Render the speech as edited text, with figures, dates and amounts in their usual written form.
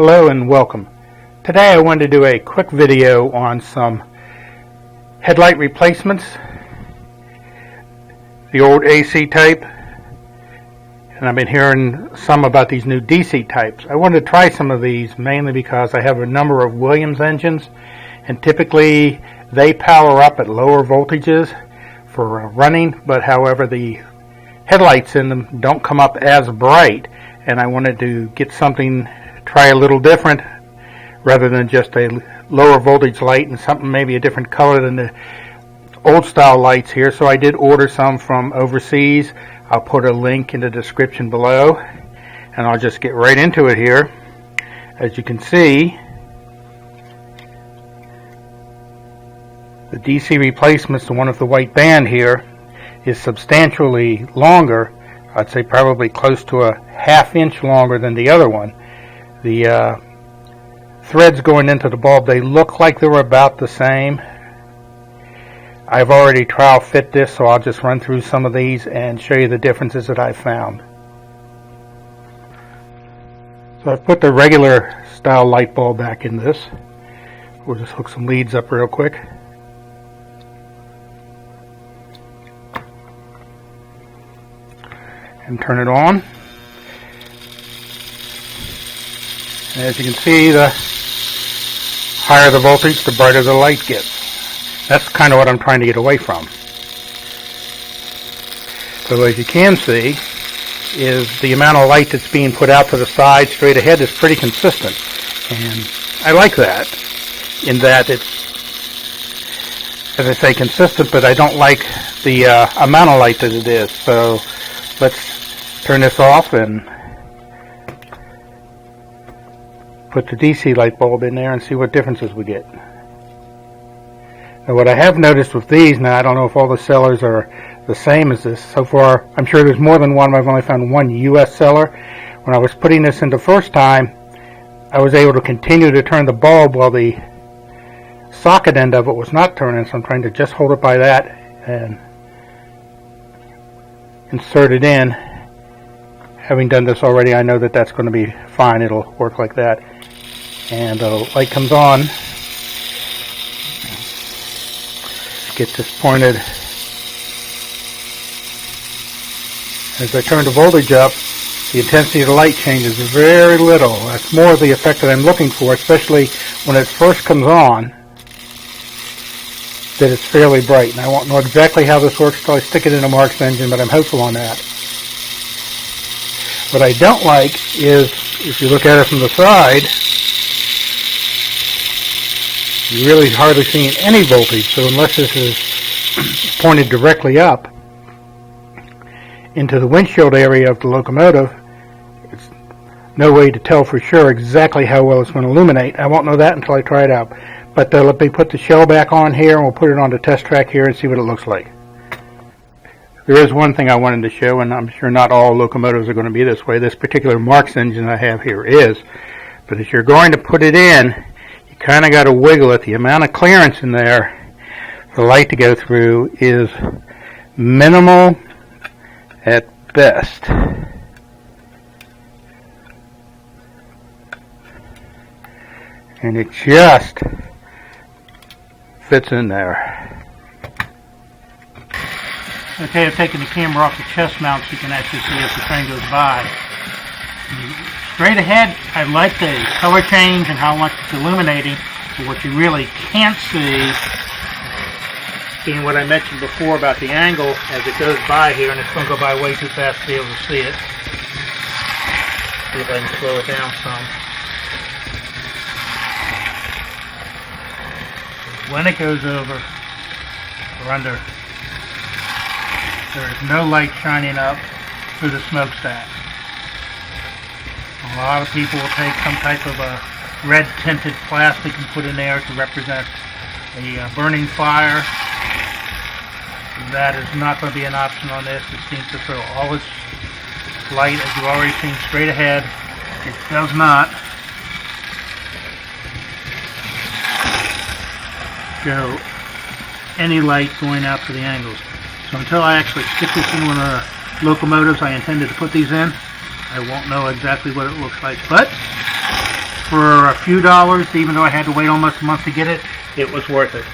Hello and welcome. Today I wanted to do a quick video on some headlight replacements, the old AC type, and I've been hearing some about these new DC types. I wanted to try some of these mainly because I have a number of Williams engines, and typically they power up at lower voltages for running, but however the headlights in them don't come up as bright, and I wanted to get something, try a little different rather than just a lower voltage light and something maybe a different color than the old style lights here. So I did order some from overseas. I'll put a link in the description below, and I'll just get right into it here. As you can see, the DC replacements, the one with the white band here, is substantially longer. I'd say probably close to a ½ inch longer than the other one. The threads going into the bulb, they look like they were about the same. I've already trial fit this, so I'll just run through some of these and show you the differences that I found. So I've put the regular style light bulb back in this. We'll just hook some leads up real quick. And turn it on. And as you can see, the higher the voltage, the brighter the light gets. That's kind of what I'm trying to get away from. So as you can see, is the amount of light that's being put out to the side straight ahead is pretty consistent. And I like that, in that it's, as I say, consistent, but I don't like the amount of light that it is. So let's turn this off and put the DC light bulb in there and see what differences we get. Now what I have noticed with these, now I don't know if all the sellers are the same as this. So far, I'm sure there's more than one. I've only found one US seller. When I was putting this in the first time, I was able to continue to turn the bulb while the socket end of it was not turning. So I'm trying to just hold it by that and insert it in. Having done this already, I know that that's going to be fine. It'll work like that. And the light comes on. Get this pointed. As I turn the voltage up, the intensity of the light changes very little. That's more of the effect that I'm looking for, especially when it first comes on, that it's fairly bright. And I won't know exactly how this works until I stick it in a Mark's engine, but I'm hopeful on that. What I don't like is, if you look at it from the side, you're really hardly seeing any voltage. So unless this is pointed directly up into the windshield area of the locomotive, it's no way to tell for sure exactly how well it's going to illuminate. I won't know that until I try it out. But let me put the shell back on here, and we'll put it on the test track here and see what it looks like. There is one thing I wanted to show, and I'm sure not all locomotives are going to be this way. This particular Mark's engine I have here is. But if you're going to put it in, you kind of got to wiggle it. The amount of clearance in there for the light to go through is minimal at best. And it just fits in there. Okay, I've taken the camera off the chest mount so you can actually see as the train goes by. Straight ahead, I like the color change and how much it's illuminating, but what you really can't see, being what I mentioned before about the angle as it goes by here, and it's going to go by way too fast to be able to see it. See if I can slow it down some. When it goes over or under, there is no light shining up through the smokestack. A lot of people will take some type of a red tinted plastic and put in there to represent a burning fire. That is not going to be an option on this. It seems to throw all its light, as you've already seen, straight ahead. It does not show any light going out to the angles. So until I actually stick this in one of the locomotives I intended to put these in, I won't know exactly what it looks like. But For a few dollars, even though I had to wait almost a month to get it, it was worth it.